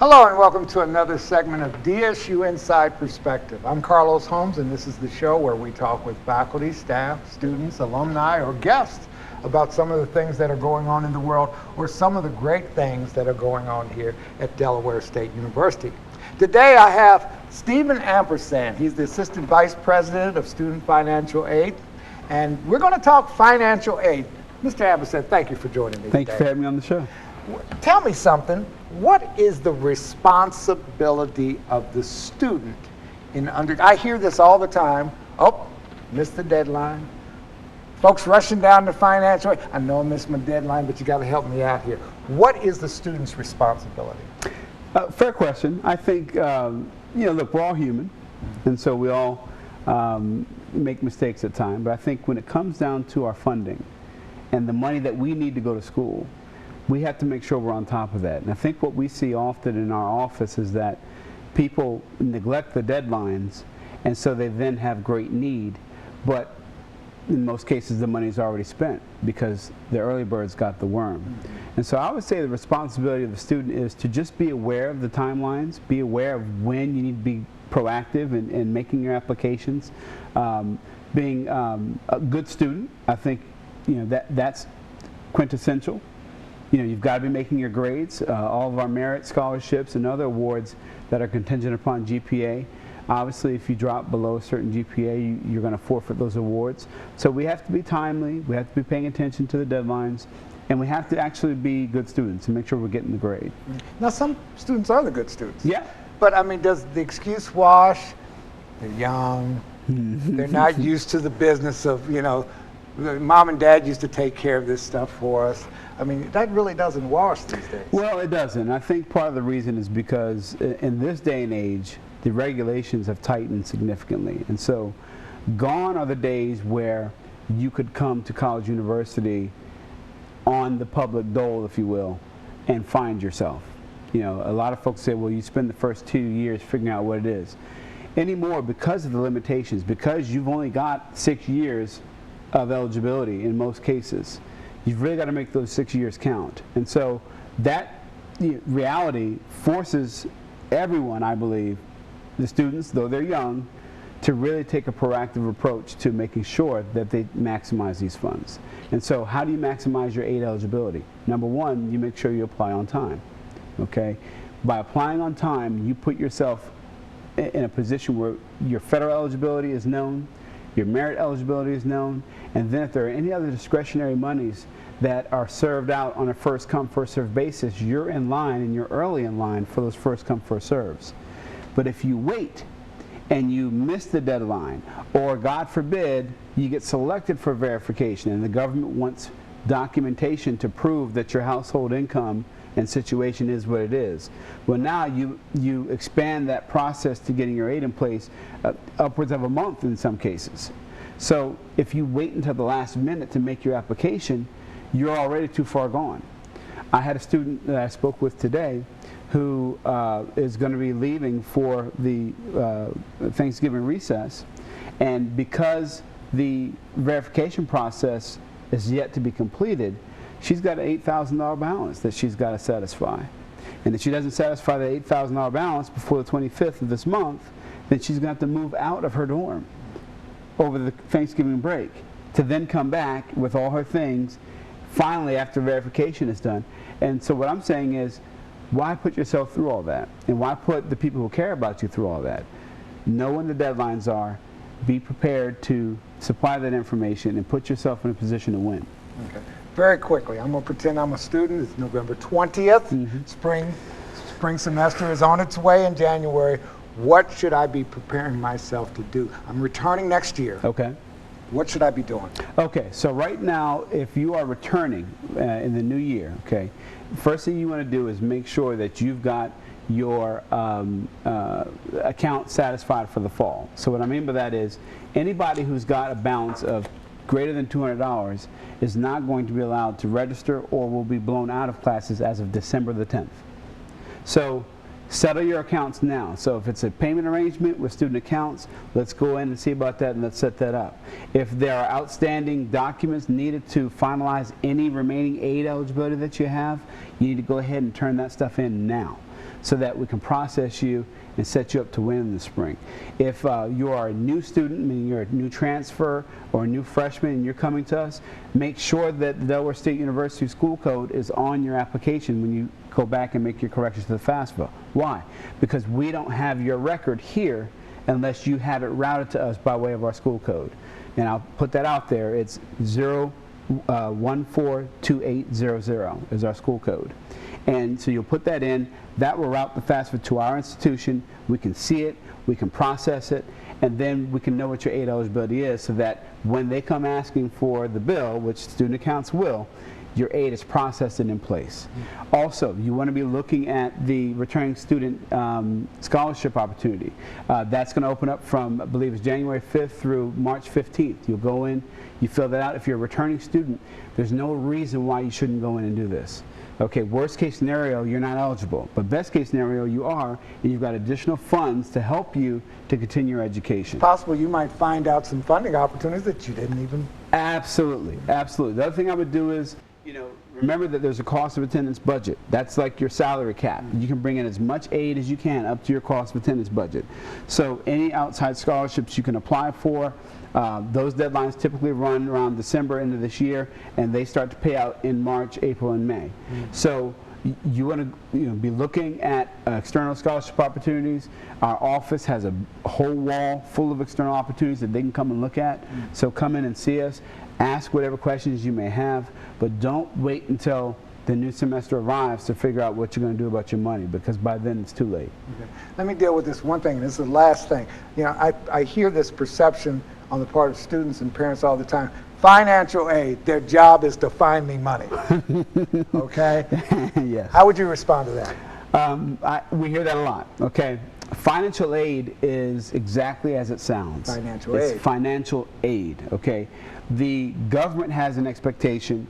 Hello and welcome to another segment of DSU Inside Perspective. I'm Carlos Holmes, and this is the show where we talk with faculty, staff, students, alumni, or guests about some of the things that are going on in the world or some of the great things that are going on here at Delaware State University. Today I have Stephen Ampersand. He's the Assistant Vice President of Student Financial Aid, and we're going to talk financial aid. Mr. Ampersand, thank you for joining me Thank today. you for having me on the show. Tell me something. What is the responsibility of the student in I hear this all the time. Oh, missed the deadline. Folks rushing down to financial aid. I know I missed my deadline, but you got to help me out here. What is the student's responsibility? Fair question. I think, look, we're all human, and so we all make mistakes at times. But I think when it comes down to our funding and the money that we need to go to school, we have to make sure we're on top of that. And I think what we see often in our office is that people neglect the deadlines, and so they then have great need, but in most cases the money is already spent because the early birds got the worm. And so I would say the responsibility of the student is to just be aware of the timelines, be aware of when you need to be proactive in making your applications, being a good student. I think that's quintessential. You've got to be making your grades. All of our merit scholarships and other awards that are contingent upon GPA. Obviously, if you drop below a certain GPA, you're going to forfeit those awards. So we have to be timely, we have to be paying attention to the deadlines, and we have to actually be good students and make sure we're getting the grade. Now, some students are the good students. Yeah. But, I mean, does the excuse wash? They're young. They're not used to the business of, Mom and Dad used to take care of this stuff for us. I mean, that really doesn't wash these days. Well, it doesn't. I think part of the reason is because in this day and age, the regulations have tightened significantly. And so gone are the days where you could come to college university on the public dole, if you will, and find yourself. A lot of folks say, well, you spend the first 2 years figuring out what it is. Anymore, because of the limitations, because you've only got 6 years of eligibility in most cases, you've really got to make those 6 years count. And so that reality forces everyone, I believe, the students, though they're young, to really take a proactive approach to making sure that they maximize these funds. And so how do you maximize your aid eligibility? Number one, you make sure you apply on time. Okay? By applying on time, you put yourself in a position where your federal eligibility is known, your merit eligibility is known, and then if there are any other discretionary monies that are served out on a first come, first served basis, you're in line and you're early in line for those first come, first serves. But if you wait and you miss the deadline, or God forbid, you get selected for verification and the government wants documentation to prove that your household income and situation is what it is. Well, now you expand that process to getting your aid in place upwards of a month in some cases. So if you wait until the last minute to make your application, you're already too far gone. I had a student that I spoke with today who is going to be leaving for the Thanksgiving recess, and because the verification process is yet to be completed, she's got an $8,000 balance that she's got to satisfy. And if she doesn't satisfy the $8,000 balance before the 25th of this month, then she's going to have to move out of her dorm over the Thanksgiving break to then come back with all her things finally after verification is done. And so what I'm saying is, why put yourself through all that? And why put the people who care about you through all that? Know when the deadlines are, be prepared to supply that information, and put yourself in a position to win. Okay. Very quickly, I'm going to pretend I'm a student. It's November 20th. Spring semester is on its way in January. What should I be preparing myself to do? I'm returning next year. Okay. What should I be doing? Okay, so right now, if you are returning in the new year, okay, first thing you want to do is make sure that you've got your account satisfied for the fall. So what I mean by that is, anybody who's got a balance of greater than $200 is not going to be allowed to register or will be blown out of classes as of December the 10th. So settle your accounts now. So if it's a payment arrangement with student accounts, let's go in and see about that, and let's set that up. If there are outstanding documents needed to finalize any remaining aid eligibility that you have, you need to go ahead and turn that stuff in now. so that we can process you and set you up to win in the spring. If you are a new student, meaning you're a new transfer or a new freshman and you're coming to us, make sure that the Delaware State University school code is on your application when you go back and make your corrections to the FAFSA. Why? Because we don't have your record here unless you have it routed to us by way of our school code. And I'll put that out there. It's 0142800 is our school code. And so you'll put that in. That will route the FAFSA to our institution. We can see it, we can process it, and then we can know what your aid eligibility is so that when they come asking for the bill, which student accounts will, your aid is processed and in place. Also, you want to be looking at the returning student scholarship opportunity. That's going to open up from, I believe it's January 5th through March 15th. You'll go in, you fill that out. If you're a returning student, there's no reason why you shouldn't go in and do this. Okay, worst case scenario, you're not eligible. But best case scenario, you are, and you've got additional funds to help you to continue your education. Possible you might find out some funding opportunities that you didn't even... Absolutely, absolutely. The other thing I would do is, remember that there's a cost of attendance budget. That's like your salary cap. You can bring in as much aid as you can up to your cost of attendance budget. So any outside scholarships you can apply for, those deadlines typically run around December into this year, and they start to pay out in March, April, and May. So you want to be looking at external scholarship opportunities. Our office has a whole wall full of external opportunities that they can come and look at. So come in and see us. Ask whatever questions you may have, but don't wait until the new semester arrives to figure out what you're going to do about your money, because by then it's too late. Okay. Let me deal with this one thing, and this is the last thing. I hear this perception on the part of students and parents all the time. Financial aid, their job is to find me money. Okay? Yes. How would you respond to that? We hear that a lot. Okay. Financial aid is exactly as it sounds. Financial aid. It's financial aid, okay? The government has an expectation,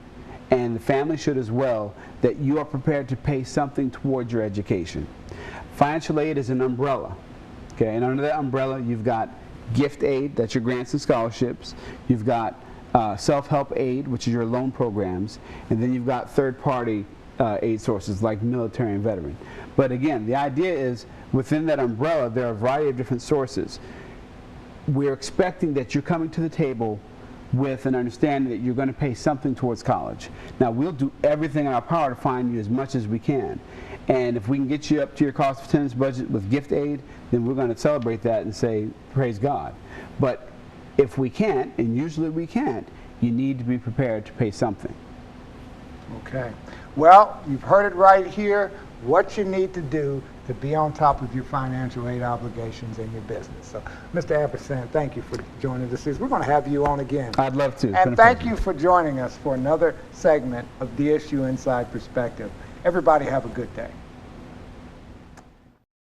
and the family should as well, that you are prepared to pay something towards your education. Financial aid is an umbrella, okay? And under that umbrella, you've got gift aid, that's your grants and scholarships. You've got self-help aid, which is your loan programs. And then you've got third-party aid sources like military and veteran. But again, the idea is within that umbrella, there are a variety of different sources. We're expecting that you're coming to the table with an understanding that you're going to pay something towards college. Now, we'll do everything in our power to find you as much as we can. And if we can get you up to your cost of attendance budget with gift aid, then we're going to celebrate that and say, praise God. But if we can't, and usually we can't, you need to be prepared to pay something. Okay. Well, you've heard it right here, what you need to do to be on top of your financial aid obligations in your business. So, Mr. Ampersand, thank you for joining us. We're going to have you on again. I'd love to. And thank you for joining us for another segment of DSU Inside Perspective. Everybody have a good day.